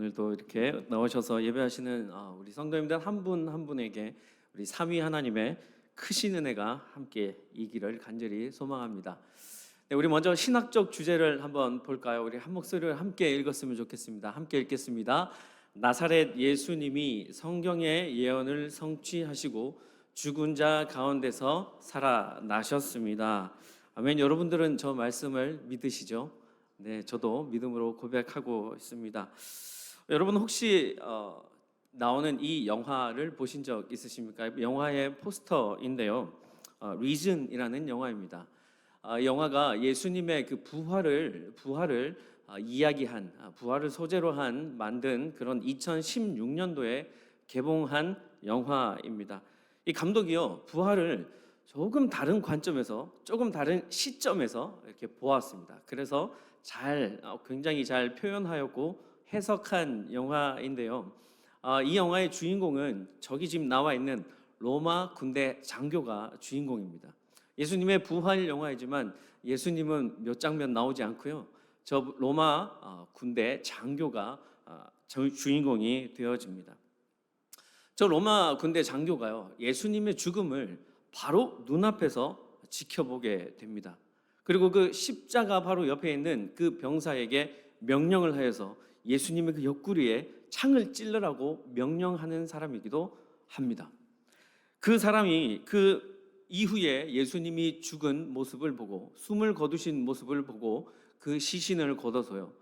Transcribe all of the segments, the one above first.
오늘도 이렇게 나오셔서 예배하시는 우리 성도님들 한 분 한 분에게 우리 삼위 하나님의 크신 은혜가 함께 이기를 간절히 소망합니다. 네, 우리 먼저 신학적 주제를 한번 볼까요? 우리 한 목소리를 함께 읽었으면 좋겠습니다. 함께 읽겠습니다. 나사렛 예수님이 성경의 예언을 성취하시고 죽은 자 가운데서 살아나셨습니다. 아멘. 여러분들은 저 말씀을 믿으시죠? 네, 저도 믿음으로 고백하고 있습니다. 여러분 혹시 나오는 이 영화를 보신 적 있으십니까? 영화의 포스터인데요. 리즌이라는 영화입니다. 영화가 예수님의 그 부활을 이야기한 부활을 소재로 한 만든 그런 2016년도에 개봉한 영화입니다. 이 감독이요, 부활을 조금 다른 관점에서, 조금 다른 시점에서 이렇게 보았습니다. 그래서 굉장히 잘 표현하였고 해석한 영화인데요. 이 영화의 주인공은 저기 지금 나와 있는 로마 군대 장교가 주인공입니다. 예수님의 부활 영화이지만 예수님은 몇 장면 나오지 않고요. 저 로마 군대 장교가 주인공이 되어집니다. 저 로마 군대 장교가요, 예수님의 죽음을 바로 눈앞에서 지켜보게 됩니다. 그리고 그 십자가 바로 옆에 있는 그 병사에게 명령을 하여서 예수님의 그 옆구리에 창을 찔러라고 명령하는 사람이기도 합니다. 그 사람이 그 이후에 예수님이 죽은 모습을 보고 숨을 거두신 모습을 보고 그 시신을 걷어서요,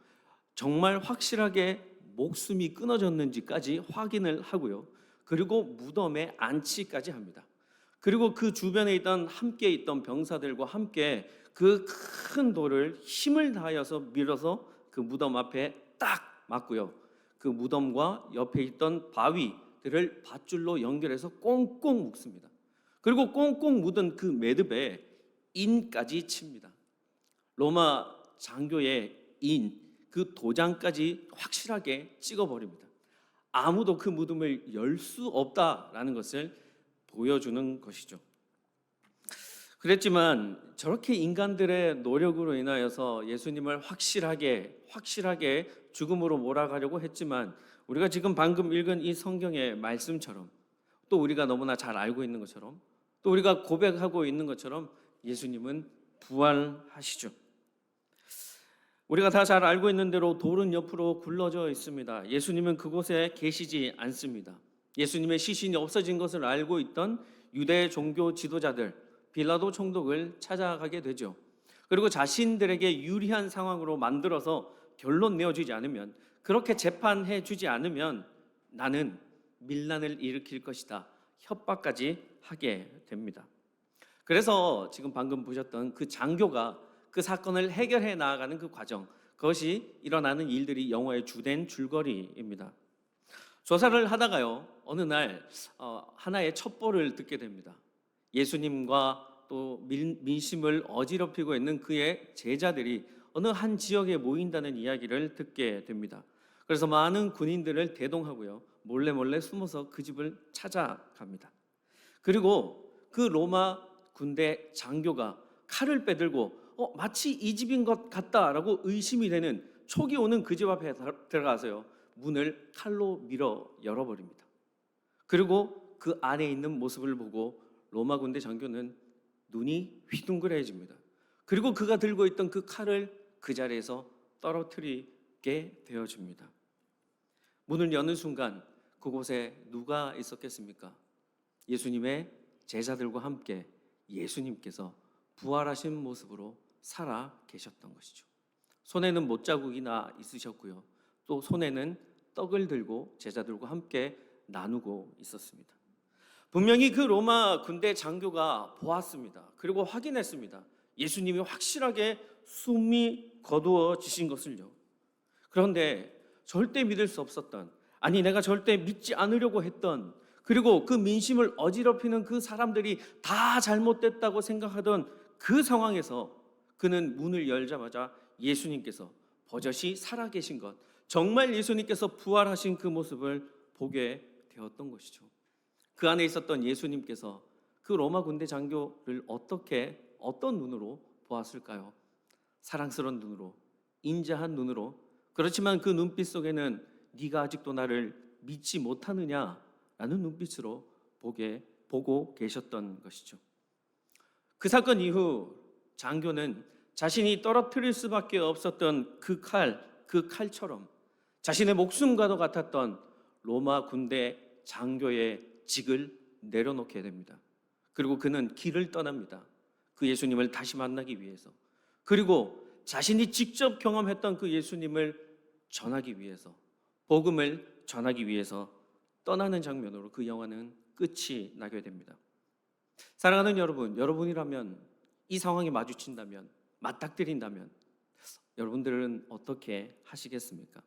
정말 확실하게 목숨이 끊어졌는지까지 확인을 하고요, 그리고 무덤에 안치까지 합니다. 그리고 그 주변에 함께 있던 병사들과 함께 그 큰 돌을 힘을 다하여서 밀어서 그 무덤 앞에 딱 맞고요, 그 무덤과 옆에 있던 바위들을 밧줄로 연결해서 꽁꽁 묶습니다. 그리고 꽁꽁 묻은 그 매듭에 인까지 칩니다. 로마 장교의 인, 그 도장까지 확실하게 찍어버립니다. 아무도 그 무덤을 열 수 없다라는 것을 보여주는 것이죠. 그랬지만 저렇게 인간들의 노력으로 인하여서 예수님을 확실하게 죽음으로 몰아가려고 했지만, 우리가 지금 방금 읽은 이 성경의 말씀처럼, 또 우리가 너무나 잘 알고 있는 것처럼, 또 우리가 고백하고 있는 것처럼 예수님은 부활하시죠. 우리가 다 잘 알고 있는 대로 돌은 옆으로 굴러져 있습니다. 예수님은 그곳에 계시지 않습니다. 예수님의 시신이 없어진 것을 알고 있던 유대 종교 지도자들, 빌라도 총독을 찾아가게 되죠. 그리고 자신들에게 유리한 상황으로 만들어서 결론 내어주지 않으면, 그렇게 재판해 주지 않으면 나는 밀란을 일으킬 것이다, 협박까지 하게 됩니다. 그래서 지금 방금 보셨던 그 장교가 그 사건을 해결해 나아가는 그 과정, 그것이 일어나는 일들이 영화의 주된 줄거리입니다. 조사를 하다가요, 어느 날 하나의 첩보를 듣게 됩니다. 예수님과 또 민심을 어지럽히고 있는 그의 제자들이 어느 한 지역에 모인다는 이야기를 듣게 됩니다. 그래서 많은 군인들을 대동하고요, 몰래 숨어서 그 집을 찾아갑니다. 그리고 그 로마 군대 장교가 칼을 빼들고 마치 이 집인 것 같다라고 의심이 되는 촉이 오는 그 집 앞에 들어가서요, 문을 칼로 밀어 열어버립니다. 그리고 그 안에 있는 모습을 보고 로마 군대 장교는 눈이 휘둥그레집니다. 그리고 그가 들고 있던 그 칼을 그 자리에서 떨어뜨리게 되어집니다. 문을 여는 순간 그곳에 누가 있었겠습니까? 예수님의 제자들과 함께 예수님께서 부활하신 모습으로 살아 계셨던 것이죠. 손에는 못자국이나 있으셨고요, 또 손에는 떡을 들고 제자들과 함께 나누고 있었습니다. 분명히 그 로마 군대 장교가 보았습니다. 그리고 확인했습니다. 예수님이 확실하게 숨이 거두어지신 것을요. 그런데 절대 믿을 수 없었던, 아니 내가 절대 믿지 않으려고 했던, 그리고 그 민심을 어지럽히는 그 사람들이 다 잘못됐다고 생각하던 그 상황에서 그는 문을 열자마자 예수님께서 버젓이 살아계신 것, 정말 예수님께서 부활하신 그 모습을 보게 되었던 것이죠. 그 안에 있었던 예수님께서 그 로마 군대 장교를 어떤 눈으로 보았을까요? 사랑스러운 눈으로, 인자한 눈으로. 그렇지만 그 눈빛 속에는 네가 아직도 나를 믿지 못하느냐라는 눈빛으로 보고 계셨던 것이죠. 그 사건 이후 장교는 자신이 떨어뜨릴 수밖에 없었던 그 칼처럼 자신의 목숨과도 같았던 로마 군대 장교의 직을 내려놓게 됩니다. 그리고 그는 길을 떠납니다. 그 예수님을 다시 만나기 위해서. 그리고 자신이 직접 경험했던 그 예수님을 전하기 위해서, 복음을 전하기 위해서 떠나는 장면으로 그 영화는 끝이 나게 됩니다. 사랑하는 여러분, 여러분이라면 이 상황에 마주친다면, 맞닥뜨린다면 여러분들은 어떻게 하시겠습니까?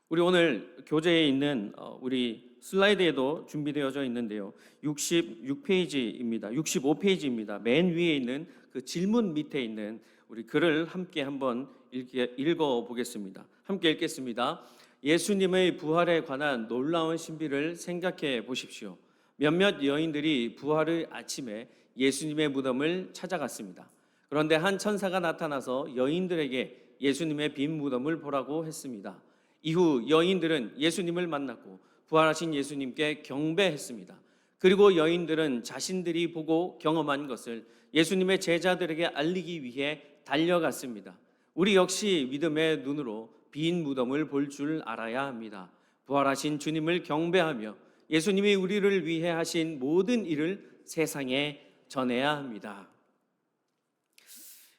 우리 오늘 교재에 있는 우리 슬라이드에도 준비되어져 있는데요. 66페이지입니다. 65페이지입니다. 맨 위에 있는 그 질문 밑에 있는 우리 글을 함께 한번 읽어보겠습니다. 함께 읽겠습니다. 예수님의 부활에 관한 놀라운 신비를 생각해 보십시오. 몇몇 여인들이 부활의 아침에 예수님의 무덤을 찾아갔습니다. 그런데 한 천사가 나타나서 여인들에게 예수님의 빈 무덤을 보라고 했습니다. 이후 여인들은 예수님을 만났고 부활하신 예수님께 경배했습니다. 그리고 여인들은 자신들이 보고 경험한 것을 예수님의 제자들에게 알리기 위해 달려갔습니다. 우리 역시 믿음의 눈으로 빈 무덤을 볼 줄 알아야 합니다. 부활하신 주님을 경배하며 예수님이 우리를 위해 하신 모든 일을 세상에 전해야 합니다.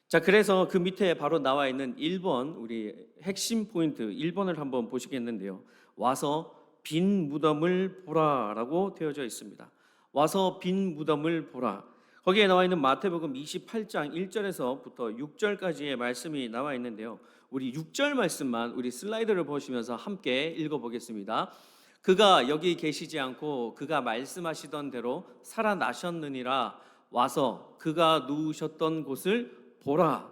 자, 그래서 그 밑에 바로 나와 있는 1번, 우리 핵심 포인트 1번을 한번 보시겠는데요. 와서 빈 무덤을 보라라고 되어져 있습니다. 와서 빈 무덤을 보라. 거기에 나와 있는 마태복음 28장 1절에서부터 6절까지의 말씀이 나와 있는데요. 우리 6절 말씀만 우리 슬라이드를 보시면서 함께 읽어보겠습니다. 그가 여기 계시지 않고 그가 말씀하시던 대로 살아나셨느니라. 와서 그가 누우셨던 곳을 보라.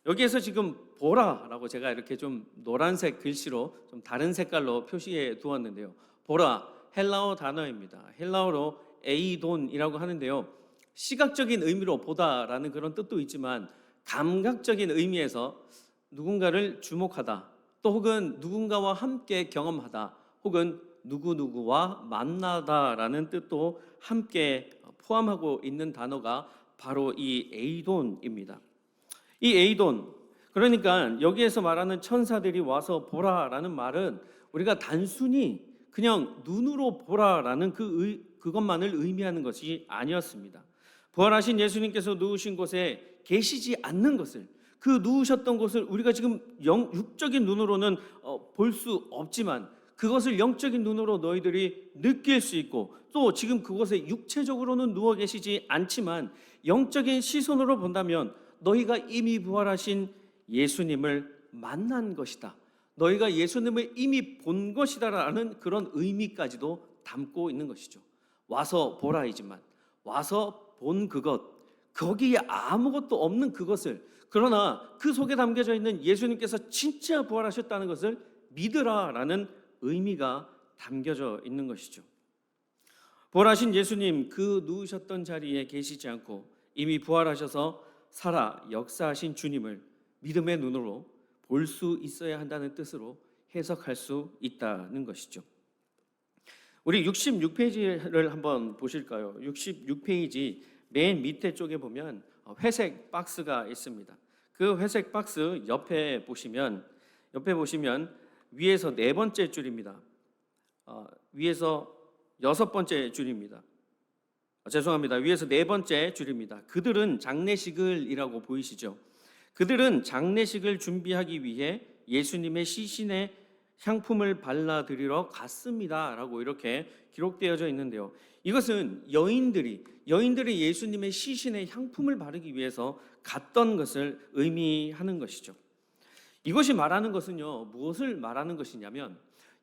여기에서 지금 보라라고 제가 이렇게 좀 노란색 글씨로 좀 다른 색깔로 표시해 두었는데요. 보라, 헬라어 단어입니다. 헬라어로 에이돈이라고 하는데요. 시각적인 의미로 보다라는 그런 뜻도 있지만 감각적인 의미에서 누군가를 주목하다, 또 혹은 누군가와 함께 경험하다, 혹은 누구누구와 만나다라는 뜻도 함께 포함하고 있는 단어가 바로 이 에이돈입니다. 이 에이돈, 그러니까 여기에서 말하는 천사들이 와서 보라라는 말은 우리가 단순히 그냥 눈으로 보라라는 그것만을 의미하는 것이 아니었습니다. 부활하신 예수님께서 누우신 곳에 계시지 않는 것을, 그 누우셨던 곳을 우리가 지금 육적인 눈으로는 볼 수 없지만 그것을 영적인 눈으로 너희들이 느낄 수 있고, 또 지금 그곳에 육체적으로는 누워 계시지 않지만 영적인 시선으로 본다면 너희가 이미 부활하신 예수님을 만난 것이다, 너희가 예수님을 이미 본 것이다라는 그런 의미까지도 담고 있는 것이죠. 와서 보라이지만 와서 본 그것, 거기에 아무것도 없는 그것을, 그러나 그 속에 담겨져 있는 예수님께서 진짜 부활하셨다는 것을 믿으라라는 의미가 담겨져 있는 것이죠. 부활하신 예수님, 그 누우셨던 자리에 계시지 않고 이미 부활하셔서 살아 역사하신 주님을 믿음의 눈으로 볼 수 있어야 한다는 뜻으로 해석할 수 있다는 것이죠. 우리 66페이지를 한번 보실까요? 66페이지 맨 밑에 쪽에 보면 회색 박스가 있습니다. 그 회색 박스 옆에 보시면 위에서 네 번째 줄입니다. 위에서 여섯 번째 줄입니다. 죄송합니다. 위에서 네 번째 줄입니다. 그들은 장례식을이라고 보이시죠? 그들은 장례식을 준비하기 위해 예수님의 시신에 향품을 발라드리러 갔습니다 라고 이렇게 기록되어져 있는데요. 이것은 여인들이 예수님의 시신에 향품을 바르기 위해서 갔던 것을 의미하는 것이죠. 이것이 말하는 것은요, 무엇을 말하는 것이냐면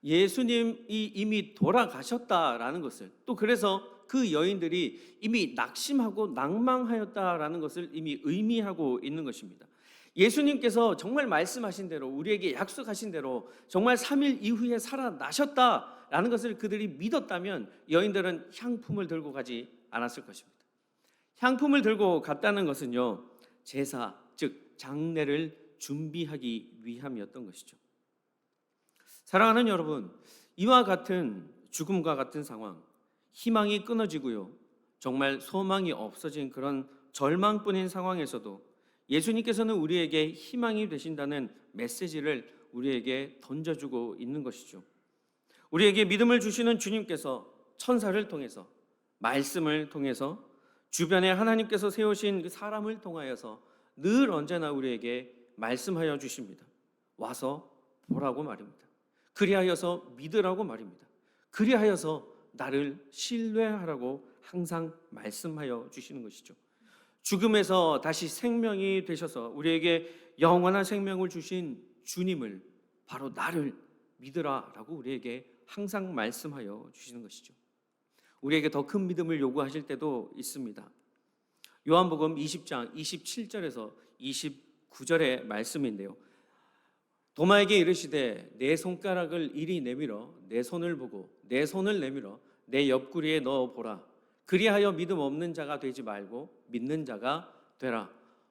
예수님이 이미 돌아가셨다라는 것을, 또 그래서 그 여인들이 이미 낙심하고 낭망하였다라는 것을 이미 의미하고 있는 것입니다. 예수님께서 정말 말씀하신 대로, 우리에게 약속하신 대로 정말 3일 이후에 살아나셨다라는 것을 그들이 믿었다면 여인들은 향품을 들고 가지 않았을 것입니다. 향품을 들고 갔다는 것은요, 제사, 즉 장례를 준비하기 위함이었던 것이죠. 사랑하는 여러분, 이와 같은 죽음과 같은 상황, 희망이 끊어지고요, 정말 소망이 없어진 그런 절망뿐인 상황에서도 예수님께서는 우리에게 희망이 되신다는 메시지를 우리에게 던져주고 있는 것이죠. 우리에게 믿음을 주시는 주님께서 천사를 통해서, 말씀을 통해서, 주변에 하나님께서 세우신 그 사람을 통하여서 늘 언제나 우리에게 말씀하여 주십니다. 와서 보라고 말입니다. 그리하여서 믿으라고 말입니다. 그리하여서 나를 신뢰하라고 항상 말씀하여 주시는 것이죠. 죽음에서 다시 생명이 되셔서 우리에게 영원한 생명을 주신 주님을, 바로 나를 믿으라라고 우리에게 항상 말씀하여 주시는 것이죠. 우리에게 더 큰 믿음을 요구하실 때도 있습니다. 요한복음 20장 27절에서 29절의 말씀인데요. 도마에게 이르시되 내 손가락을 이리 내밀어 내 손을 보고 내 손을 내밀어 내 옆구리에 넣어 보라. 그리하여 믿음 없는 자가 되지 말고 믿는 자가 되라.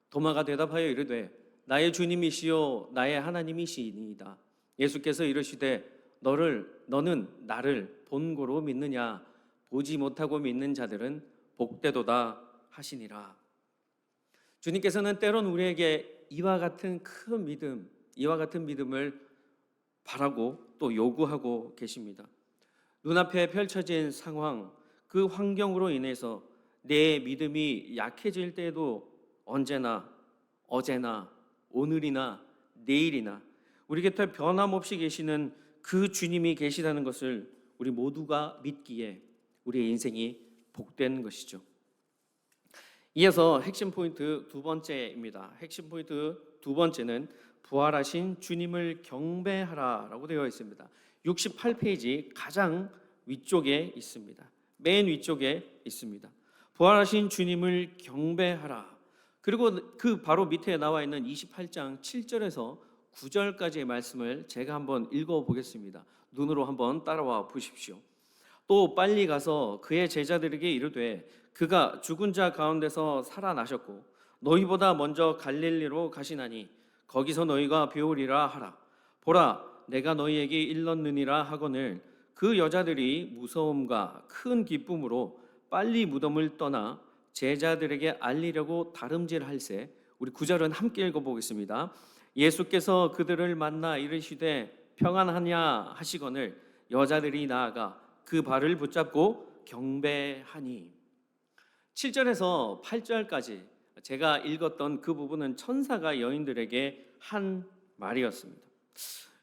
도마가 대답하여 이르되 나의 주님이시요 나의 하나님이시니이다. 예수께서 이르시되 너는 나를 본고로 믿느냐? 보지 못하고 믿는 자들은 복되도다 하시니라. 주님께서는 때론 우리에게 이와 같은 큰 믿음, 이와 같은 믿음을 바라고 또 요구하고 계십니다. 눈앞에 펼쳐진 상황, 그 환경으로 인해서 내 믿음이 약해질 때에도 언제나, 어제나, 오늘이나 내일이나 우리 곁에 변함없이 계시는 그 주님이 계시다는 것을 우리 모두가 믿기에 우리의 인생이 복된 것이죠. 이어서 핵심 포인트 두 번째입니다. 핵심 포인트 두 번째는 부활하신 주님을 경배하라라고 되어 있습니다. 68페이지 가장 위쪽에 있습니다. 맨 위쪽에 있습니다. 부활하신 주님을 경배하라. 그리고 그 바로 밑에 나와 있는 28장 7절에서 9절까지의 말씀을 제가 한번 읽어보겠습니다. 눈으로 한번 따라와 보십시오. 또 빨리 가서 그의 제자들에게 이르되 그가 죽은 자 가운데서 살아나셨고 너희보다 먼저 갈릴리로 가시나니 거기서 너희가 배우리라 하라. 보라, 내가 너희에게 일렀느니라 하거늘 그 여자들이 무서움과 큰 기쁨으로 빨리 무덤을 떠나 제자들에게 알리려고 다름질할세. 우리 9절은 함께 읽어보겠습니다. 예수께서 그들을 만나 이르시되 평안하냐 하시거늘 여자들이 나아가 그 발을 붙잡고 경배하니. 7절에서 8절까지 제가 읽었던 그 부분은 천사가 여인들에게 한 말이었습니다.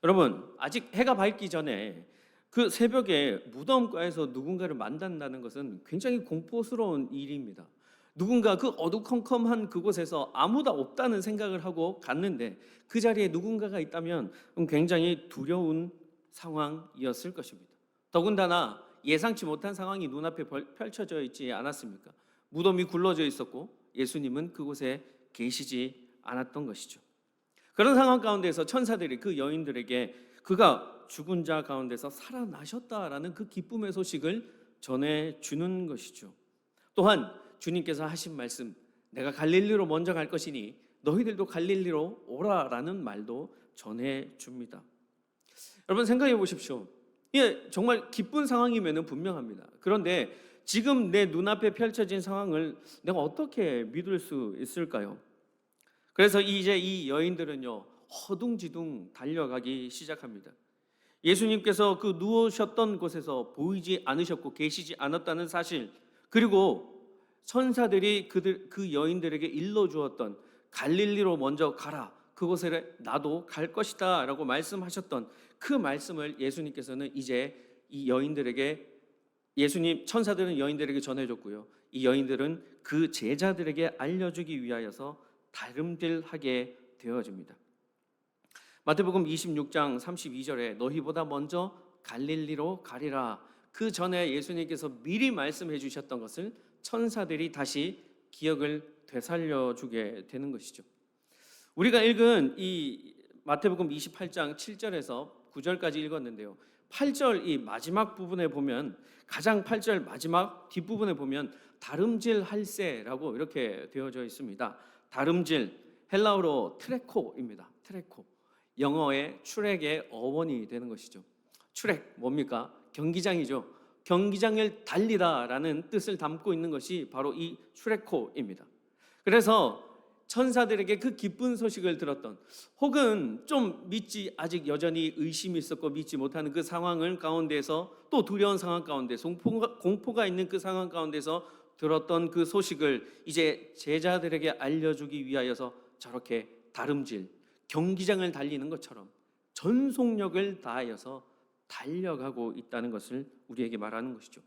여러분, 아직 해가 밝기 전에 그 새벽에 무덤가에서 누군가를 만난다는 것은 굉장히 공포스러운 일입니다. 누군가 그 어두컴컴한 그곳에서 아무도 없다는 생각을 하고 갔는데 그 자리에 누군가가 있다면 굉장히 두려운 상황이었을 것입니다. 더군다나 예상치 못한 상황이 눈앞에 펼쳐져 있지 않았습니까? 무덤이 굴러져 있었고 예수님은 그곳에 계시지 않았던 것이죠. 그런 상황 가운데서 천사들이 그 여인들에게 그가 죽은 자 가운데서 살아나셨다라는 그 기쁨의 소식을 전해주는 것이죠. 또한 주님께서 하신 말씀, 내가 갈릴리로 먼저 갈 것이니 너희들도 갈릴리로 오라라는 말도 전해줍니다. 여러분 생각해 보십시오. 이게 정말 기쁜 상황이면 분명합니다. 그런데 지금 내 눈앞에 펼쳐진 상황을 내가 어떻게 믿을 수 있을까요? 그래서 이제 이 여인들은요, 허둥지둥 달려가기 시작합니다. 예수님께서 그 누우셨던 곳에서 보이지 않으셨고 계시지 않았다는 사실, 그리고 천사들이 그 여인들에게 일러주었던 갈릴리로 먼저 가라, 그곳에 나도 갈 것이다 라고 말씀하셨던 그 말씀을 예수님께서는 이제 이 여인들에게, 천사들은 여인들에게 전해줬고요, 이 여인들은 그 제자들에게 알려주기 위하여서 다름질하게 되어집니다. 마태복음 26장 32절에 너희보다 먼저 갈릴리로 가리라, 그 전에 예수님께서 미리 말씀해 주셨던 것을 천사들이 다시 기억을 되살려주게 되는 것이죠. 우리가 읽은 이 마태복음 28장 7절에서 9절까지 읽었는데요, 8절 이 마지막 부분에 보면, 가장 8절 마지막 뒷부분에 보면 다름질할세라고 이렇게 되어져 있습니다. 다름질, 헬라어로 트레코입니다. 트레코. 영어의 출애굽의 어원이 되는 것이죠. 출애굽 뭡니까? 경기장이죠. 경기장을 달리다라는 뜻을 담고 있는 것이 바로 이 출애굽입니다. 그래서 천사들에게 그 기쁜 소식을 들었던, 혹은 좀 아직 여전히 의심이 있었고 믿지 못하는 그 상황을 가운데서, 또 두려운 상황 가운데서, 공포가 있는 그 상황 가운데서 들었던 그 소식을 이제 제자들에게 알려주기 위하여서 저렇게 다름질, 경기장을 달리는 것처럼 전속력을 다하여서 달려가고 있다는 것을 우리에게 말하는 것이죠.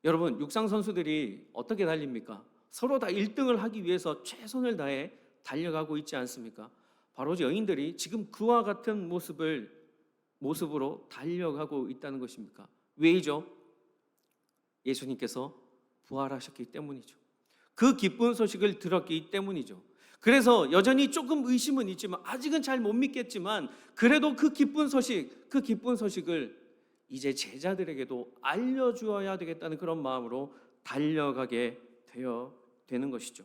여러분, 육상 선수들이 어떻게 달립니까? 서로 다 1등을 하기 위해서 최선을 다해 달려가고 있지 않습니까? 바로 여인들이 지금 그와 같은 모습으로 달려가고 있다는 것입니까? 왜이죠? 예수님께서 부활하셨기 때문이죠. 그 기쁜 소식을 들었기 때문이죠. 그래서 여전히 조금 의심은 있지만, 아직은 잘 못 믿겠지만, 그래도 그 기쁜 소식을 이제 제자들에게도 알려주어야 되겠다는 그런 마음으로 달려가게 되는 것이죠.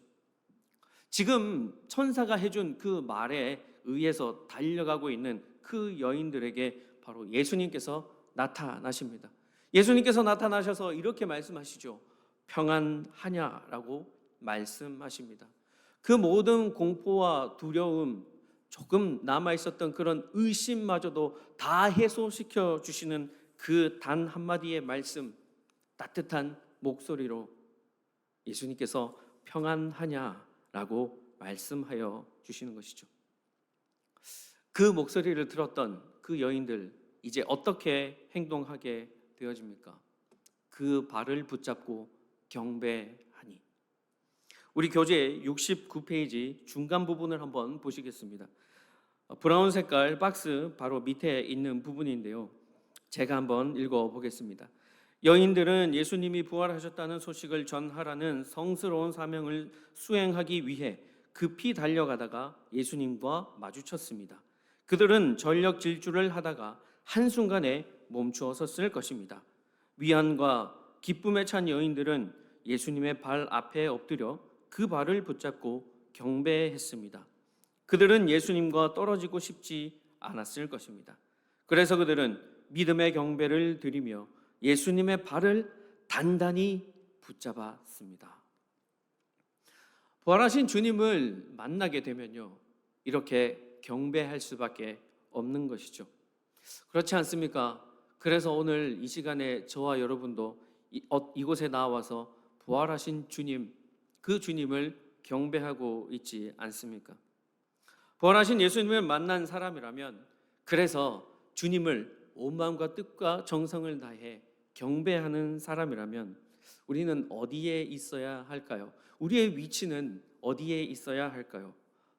지금 천사가 해준 그 말에 의해서 달려가고 있는 그 여인들에게 바로 예수님께서 나타나십니다. 예수님께서 나타나셔서 이렇게 말씀하시죠. 평안하냐라고 말씀하십니다. 그 모든 공포와 두려움, 조금 남아있었던 그런 의심마저도 다 해소시켜 주시는 그 단 한마디의 말씀, 따뜻한 목소리로 예수님께서 평안하냐라고 말씀하여 주시는 것이죠. 그 목소리를 들었던 그 여인들, 이제 어떻게 행동하게 되어집니까? 그 발을 붙잡고 경배하니. 우리 교재 69페이지 중간 부분을 한번 보시겠습니다. 브라운 색깔 박스 바로 밑에 있는 부분인데요, 제가 한번 읽어보겠습니다. 여인들은 예수님이 부활하셨다는 소식을 전하라는 성스러운 사명을 수행하기 위해 급히 달려가다가 예수님과 마주쳤습니다. 그들은 전력 질주를 하다가 한순간에 멈추어 섰을 것입니다. 위안과 기쁨에 찬 여인들은 예수님의 발 앞에 엎드려 그 발을 붙잡고 경배했습니다. 그들은 예수님과 떨어지고 싶지 않았을 것입니다. 그래서 그들은 믿음의 경배를 드리며 예수님의 발을 단단히 붙잡았습니다. 부활하신 주님을 만나게 되면요, 이렇게 경배할 수밖에 없는 것이죠. 그렇지 않습니까? 그래서 오늘 이 시간에 저와 여러분도 이곳에 나와서 부활하신 주님, 그 주님을 경배하고 있지 않습니까? 부활하신 예수님을 만난 사람이라면, 그래서 주님을 온 마음과 뜻과 정성을 다해 경배하는 사람이라면 우리는 어디에 있어야 할까요? 우리의 위치는 어디에 있어야 할까요?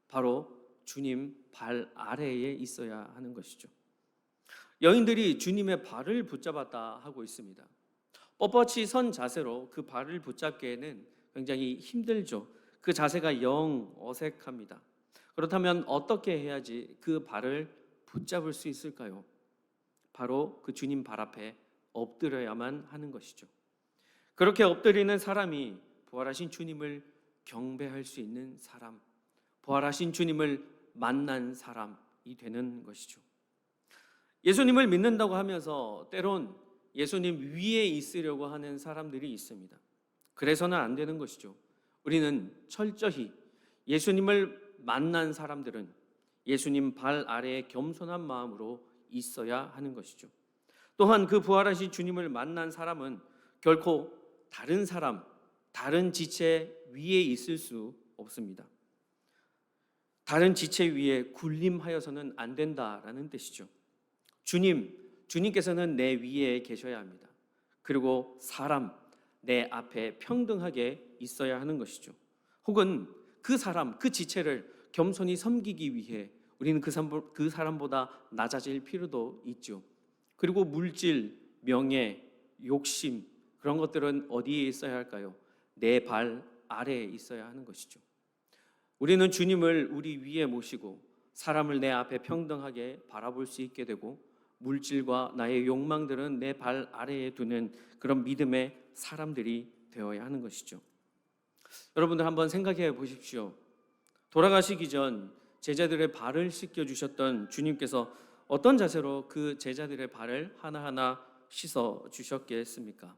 바로 주님 발 아래에 있어야 하는 것이죠. 여인들이 주님의 발을 붙잡았다 하고 있습니다. 뻣뻣이 선 자세로 그 발을 붙잡기에는 굉장히 힘들죠. 그 자세가 영 어색합니다. 그렇다면 어떻게 해야지 그 발을 붙잡을 수 있을까요? 바로 그 주님 발 앞에 엎드려야만 하는 것이죠. 그렇게 엎드리는 사람이 부활하신 주님을 경배할 수 있는 사람, 부활하신 주님을 만난 사람이 되는 것이죠. 예수님을 믿는다고 하면서 때론 예수님 위에 있으려고 하는 사람들이 있습니다. 그래서는 안 되는 것이죠. 우리는 철저히 예수님을 만난 사람들은 예수님 발 아래에 겸손한 마음으로 있어야 하는 것이죠. 또한 그 부활하신 주님을 만난 사람은 결코 다른 사람, 다른 지체 위에 있을 수 없습니다. 다른 지체 위에 군림하여서는 안 된다라는 뜻이죠. 주님께서는 내 위에 계셔야 합니다. 그리고 사람, 내 앞에 평등하게 있어야 하는 것이죠. 혹은 그 사람, 그 지체를 겸손히 섬기기 위해 우리는 그 사람보다 낮아질 필요도 있죠. 그리고 물질, 명예, 욕심, 그런 것들은 어디에 있어야 할까요? 내 발 아래에 있어야 하는 것이죠. 우리는 주님을 우리 위에 모시고 사람을 내 앞에 평등하게 바라볼 수 있게 되고, 물질과 나의 욕망들은 내 발 아래에 두는 그런 믿음의 사람들이 되어야 하는 것이죠. 여러분들 한번 생각해 보십시오. 돌아가시기 전 제자들의 발을 씻겨 주셨던 주님께서 어떤 자세로 그 제자들의 발을 하나하나 씻어 주셨겠습니까?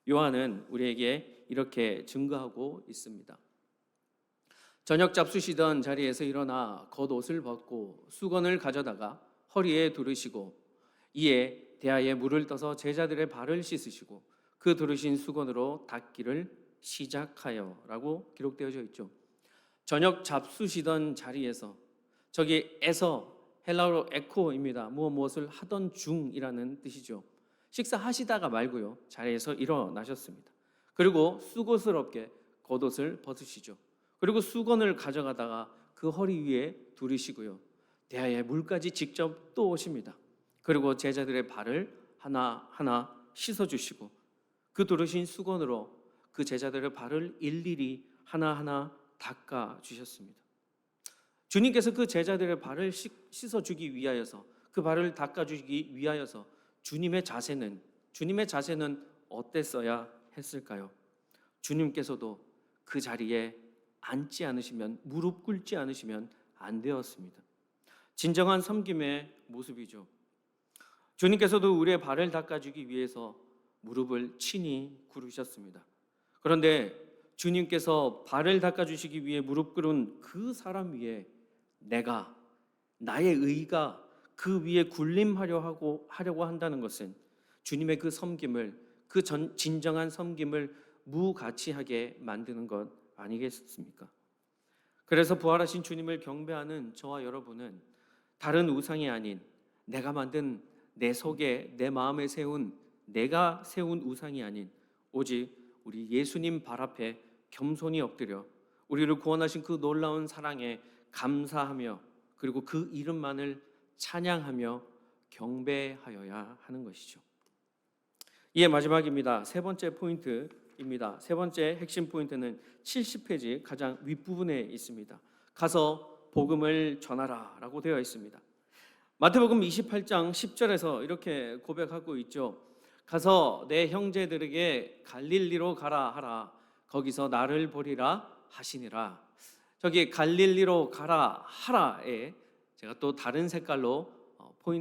요한은 우리에게 이렇게 증거하고 있습니다. 저녁 잡수시던 자리에서 일어나 겉옷을 벗고 수건을 가져다가 허리에 두르시고 이에 대야에 물을 떠서 제자들의 발을 씻으시고 그 두르신 수건으로 닦기를 시작하여라고 기록되어져 있죠. 저녁 잡수시던 자리에서, 저기 에서 헬라어로 에코입니다. 무엇을 하던 중이라는 뜻이죠. 식사하시다가 말고요, 자리에서 일어나셨습니다. 그리고 수고스럽게 겉옷을 벗으시죠. 그리고 수건을 가져가다가 그 허리 위에 두르시고요, 대야에 물까지 직접 떠오십니다. 그리고 제자들의 발을 하나하나 씻어주시고 그 두르신 수건으로 그 제자들의 발을 일일이 하나하나 닦아주셨습니다. 주님께서 그 제자들의 발을 씻어주기 위하여서, 그 발을 닦아주기 위하여서 주님의 자세는 어땠어야 했을까요? 주님께서도 그 자리에 앉지 않으시면, 무릎 꿇지 않으시면 안 되었습니다. 진정한 섬김의 모습이죠. 주님께서도 우리의 발을 닦아주기 위해서 무릎을 친히 꿇으셨습니다. 그런데 주님께서 발을 닦아주시기 위해 무릎 꿇은 그 사람 위에 나의 의가 그 위에 군림하려고 한다는 것은 주님의 그 섬김을, 진정한 섬김을 무가치하게 만드는 것 아니겠습니까? 그래서 부활하신 주님을 경배하는 저와 여러분은 다른 우상이 아닌, 내가 만든 내 속에, 내 마음에 내가 세운 우상이 아닌 오직 우리 예수님 발 앞에 겸손히 엎드려 우리를 구원하신 그 놀라운 사랑에 감사하며, 그리고 그 이름만을 찬양하며 경배하여야 하는 것이죠. 이에 마지막입니다. 세 번째 포인트입니다. 세 번째 핵심 포인트는 70페이지 가장 윗부분에 있습니다. 가서 복음을 전하라 라고 되어 있습니다. 마태복음 28장 10절에서 이렇게 고백하고 있죠. 가서 내 형제들에게 갈릴리로 가라 하라. 거기서 나를 보리라 하시니라. 저기 갈릴리로 가라 하라에 제가 또 다른 색깔로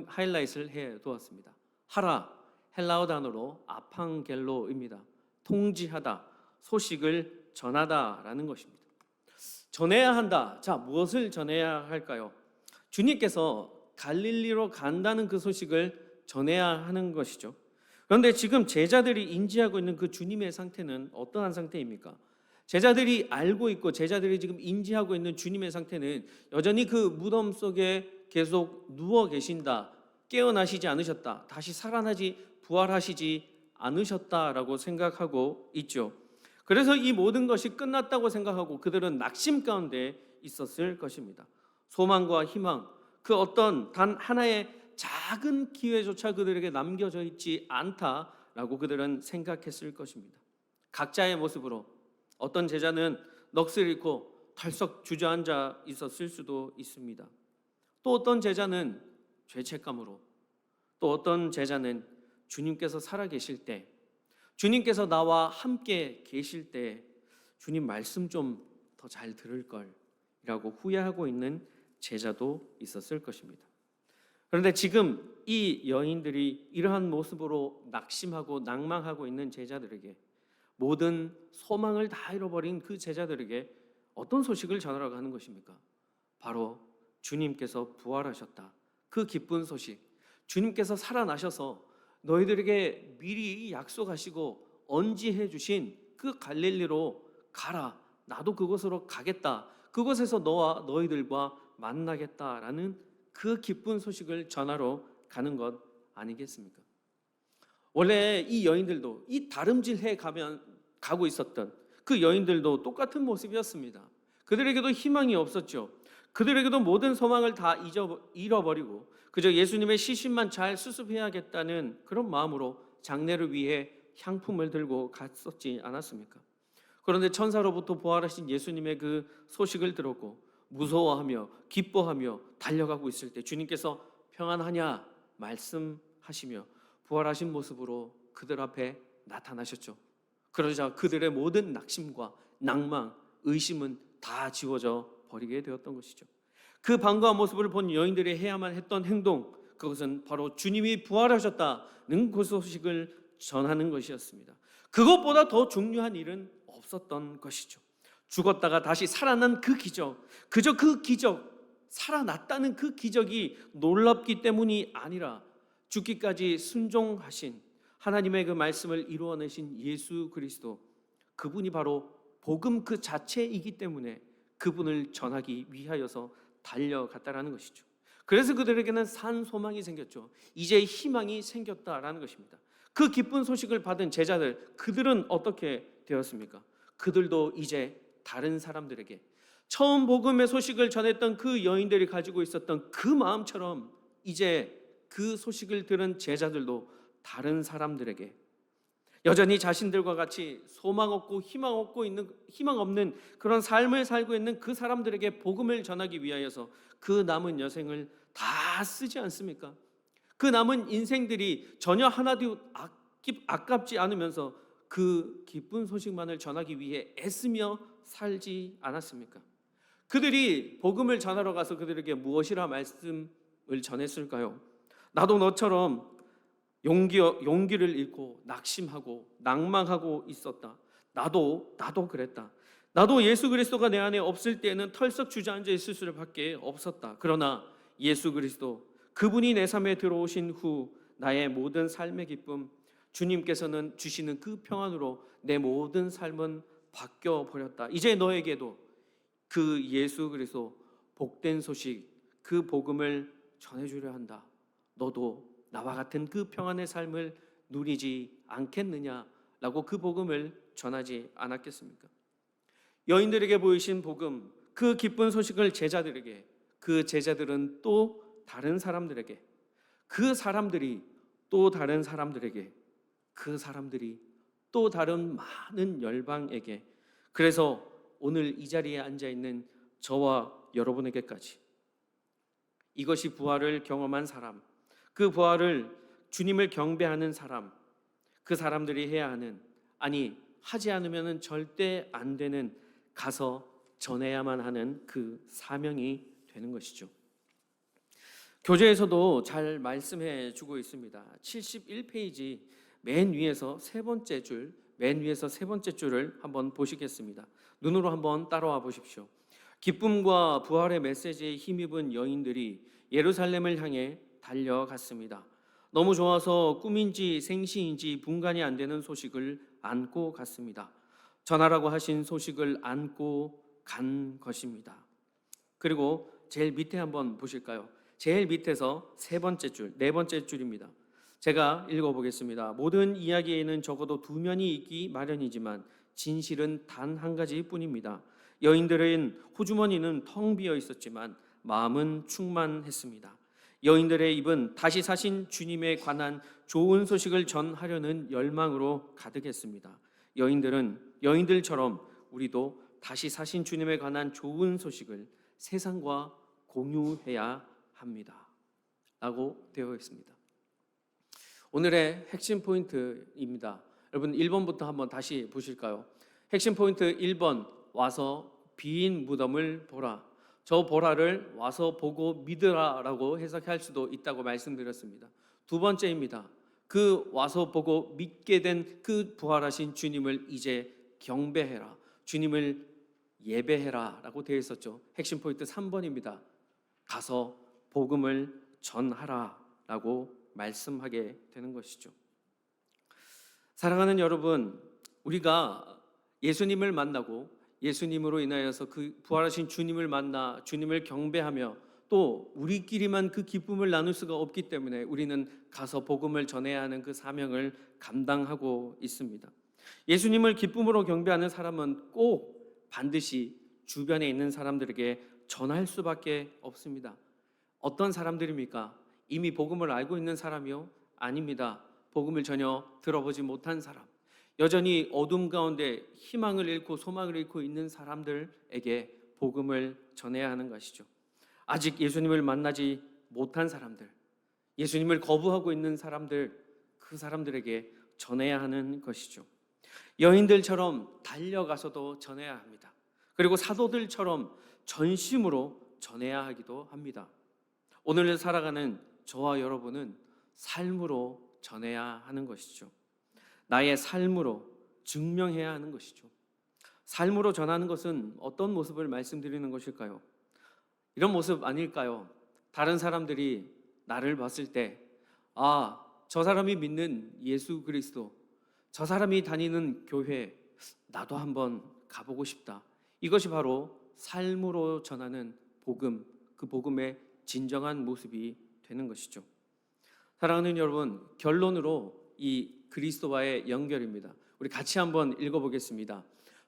하이라이트를 해 두었습니다. 하라, 헬라어 단어로 아팡겔로입니다. 통지하다, 소식을 전하다라는 것입니다. 전해야 한다. 자, 무엇을 전해야 할까요? 주님께서 갈릴리로 간다는 그 소식을 전해야 하는 것이죠. 그런데 지금 제자들이 인지하고 있는 그 주님의 상태는 어떠한 상태입니까? 제자들이 알고 있고 제자들이 지금 인지하고 있는 주님의 상태는 여전히 그 무덤 속에 계속 누워 계신다, 깨어나시지 않으셨다, 다시 살아나지 부활하시지 않으셨다라고 생각하고 있죠. 그래서 이 모든 것이 끝났다고 생각하고 그들은 낙심 가운데 있었을 것입니다. 소망과 희망, 그 어떤 단 하나의 작은 기회조차 그들에게 남겨져 있지 않다라고 그들은 생각했을 것입니다. 각자의 모습으로 어떤 제자는 넋을 잃고 털썩 주저앉아 있었을 수도 있습니다. 또 어떤 제자는 죄책감으로, 또 어떤 제자는 주님께서 살아계실 때, 주님께서 나와 함께 계실 때 주님 말씀 좀 더 잘 들을 걸이라고 후회하고 있는 제자도 있었을 것입니다. 그런데 지금 이 여인들이 이러한 모습으로 낙심하고 낭망하고 있는 제자들에게, 모든 소망을 다 잃어버린 그 제자들에게 어떤 소식을 전하라고 하는 것입니까? 바로 주님께서 부활하셨다, 그 기쁜 소식, 주님께서 살아나셔서 너희들에게 미리 약속하시고 언지해 주신 그 갈릴리로 가라, 나도 그곳으로 가겠다, 그곳에서 너와 너희들과 만나겠다라는 그 기쁜 소식을 전하러 가는 것 아니겠습니까? 원래 이 여인들도, 이 다름질해 가고 있었던 그 여인들도 똑같은 모습이었습니다. 그들에게도 희망이 없었죠. 그들에게도 모든 소망을 다 잃어버리고 그저 예수님의 시신만 잘 수습해야겠다는 그런 마음으로 장례를 위해 향품을 들고 갔었지 않았습니까? 그런데 천사로부터 부활하신 예수님의 그 소식을 들었고 무서워하며 기뻐하며 달려가고 있을 때 주님께서 평안하냐 말씀하시며 부활하신 모습으로 그들 앞에 나타나셨죠. 그러자 그들의 모든 낙심과 낭망, 의심은 다 지워져 버리게 되었던 것이죠. 그 반가운 모습을 본 여인들이 해야만 했던 행동, 그것은 바로 주님이 부활하셨다는 그 소식을 전하는 것이었습니다. 그것보다 더 중요한 일은 없었던 것이죠. 죽었다가 다시 살아난 그 기적, 그저 그 기적, 살아났다는 그 기적이 놀랍기 때문이 아니라 죽기까지 순종하신 하나님의 그 말씀을 이루어내신 예수 그리스도, 그분이 바로 복음 그 자체이기 때문에 그분을 전하기 위하여서 달려갔다라는 것이죠. 그래서 그들에게는 산 소망이 생겼죠. 이제 희망이 생겼다라는 것입니다. 그 기쁜 소식을 받은 제자들, 그들은 어떻게 되었습니까? 그들도 이제 다른 사람들에게, 처음 복음의 소식을 전했던 그 여인들이 가지고 있었던 그 마음처럼 이제 그 소식을 들은 제자들도 다른 사람들에게, 여전히 자신들과 같이 소망 없고 희망 없는 그런 삶을 살고 있는 그 사람들에게 복음을 전하기 위하여서 그 남은 여생을 다 쓰지 않습니까? 그 남은 인생들이 전혀 하나도 아깝지 않으면서 그 기쁜 소식만을 전하기 위해 애쓰며 살지 않았습니까? 그들이 복음을 전하러 가서 그들에게 무엇이라 말씀을 전했을까요? 나도 너처럼 용기를 잃고 낙심하고 낭망하고 있었다. 나도 그랬다. 나도 예수 그리스도가 내 안에 없을 때에는 털썩 주저앉아 있을 수밖에 없었다. 그러나 예수 그리스도, 그분이 내 삶에 들어오신 후 나의 모든 삶의 기쁨, 주님께서는 주시는 그 평안으로 내 모든 삶은 바뀌어 버렸다. 이제 너에게도 그 예수 그리스도 복된 소식, 그 복음을 전해주려 한다. 너도 나와 같은 그 평안의 삶을 누리지 않겠느냐라고 그 복음을 전하지 않았겠습니까? 여인들에게 보이신 복음, 그 기쁜 소식을 제자들에게, 그 제자들은 또 다른 사람들에게, 그 사람들이 또 다른 사람들에게, 그 사람들이 또 다른 많은 열방에게, 그래서 오늘 이 자리에 앉아 있는 저와 여러분에게까지, 이것이 부활을 경험한 사람, 그 부활을 주님을 경배하는 사람, 그 사람들이 해야 하는, 아니 하지 않으면 절대 안 되는, 가서 전해야만 하는 그 사명이 되는 것이죠. 교재에서도 잘 말씀해 주고 있습니다. 71페이지 맨 위에서 세 번째 줄을 한번 보시겠습니다. 눈으로 한번 따라와 보십시오. 기쁨과 부활의 메시지에 힘입은 여인들이 예루살렘을 향해 달려갔습니다. 너무 좋아서 꿈인지 생시인지 분간이 안 되는 소식을 안고 갔습니다. 전하라고 하신 소식을 안고 간 것입니다. 그리고 제일 밑에 한번 보실까요? 제일 밑에서 네 번째 줄입니다. 제가 읽어보겠습니다. 모든 이야기에는 적어도 두 면이 있기 마련이지만 진실은 단 한 가지뿐입니다. 여인들은 호주머니는 텅 비어 있었지만 마음은 충만했습니다. 여인들의 입은 다시 사신 주님에 관한 좋은 소식을 전하려는 열망으로 가득했습니다. 여인들처럼 우리도 다시 사신 주님에 관한 좋은 소식을 세상과 공유해야 합니다. 라고 되어 있습니다. 오늘의 핵심 포인트입니다. 여러분 1번부터 한번 다시 보실까요? 핵심 포인트 1번, 와서 빈 무덤을 보라. 저 보라를 와서 보고 믿으라라고 해석할 수도 있다고 말씀드렸습니다. 두 번째입니다. 그 와서 보고 믿게 된 그 부활하신 주님을 이제 경배해라. 주님을 예배해라 라고 되어 있었죠. 핵심 포인트 3번입니다. 가서 복음을 전하라 라고 말씀하게 되는 것이죠. 사랑하는 여러분, 우리가 예수님을 만나고 예수님으로 인하여서 그 부활하신 주님을 만나 주님을 경배하며 또 우리끼리만 그 기쁨을 나눌 수가 없기 때문에 우리는 가서 복음을 전해야 하는 그 사명을 감당하고 있습니다. 예수님을 기쁨으로 경배하는 사람은 꼭 반드시 주변에 있는 사람들에게 전할 수밖에 없습니다. 어떤 사람들입니까? 이미 복음을 알고 있는 사람이요? 아닙니다. 복음을 전혀 들어보지 못한 사람, 여전히 어둠 가운데 희망을 잃고 소망을 잃고 있는 사람들에게 복음을 전해야 하는 것이죠. 아직 예수님을 만나지 못한 사람들, 예수님을 거부하고 있는 사람들, 그 사람들에게 전해야 하는 것이죠. 여인들처럼 달려가서도 전해야 합니다. 그리고 사도들처럼 전심으로 전해야 하기도 합니다. 오늘 살아가는 저와 여러분은 삶으로 전해야 하는 것이죠. 나의 삶으로 증명해야 하는 것이죠. 삶으로 전하는 것은 어떤 모습을 말씀드리는 것일까요? 이런 모습 아닐까요? 다른 사람들이 나를 봤을 때, 아, 저 사람이 믿는 예수 그리스도, 저 사람이 다니는 교회, 나도 한번 가보고 싶다. 이것이 바로 삶으로 전하는 복음, 그 복음의 진정한 모습이 되는 것이죠. 사랑하는 여러분, 결론으로 이 그리스도와의 연결입니다. 우리 같이 한번 읽어보겠습니다.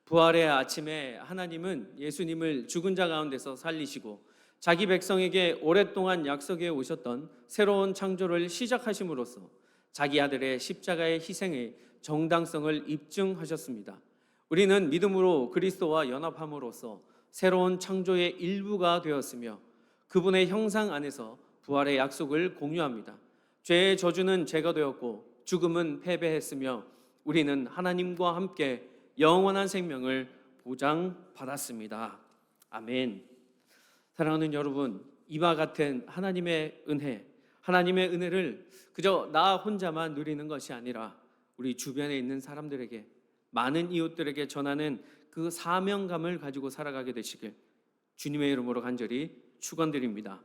부활의 아침에 하나님은 예수님을 죽은 자 가운데서 살리시고 자기 백성에게 오랫동안 약속해 오셨던 새로운 창조를 시작하심으로써 자기 아들의 십자가의 희생의 정당성을 입증하셨습니다. 우리는 믿음으로 그리스도와 연합함으로써 새로운 창조의 일부가 되었으며 그분의 형상 안에서 부활의 약속을 공유합니다. 죄의 저주는 제거되었고 죽음은 패배했으며 우리는 하나님과 함께 영원한 생명을 보장받았습니다. 아멘. 사랑하는 여러분, 이와 같은 하나님의 은혜를 그저 나 혼자만 누리는 것이 아니라 우리 주변에 있는 사람들에게, 많은 이웃들에게 전하는 그 사명감을 가지고 살아가게 되시길 주님의 이름으로 간절히 축원드립니다.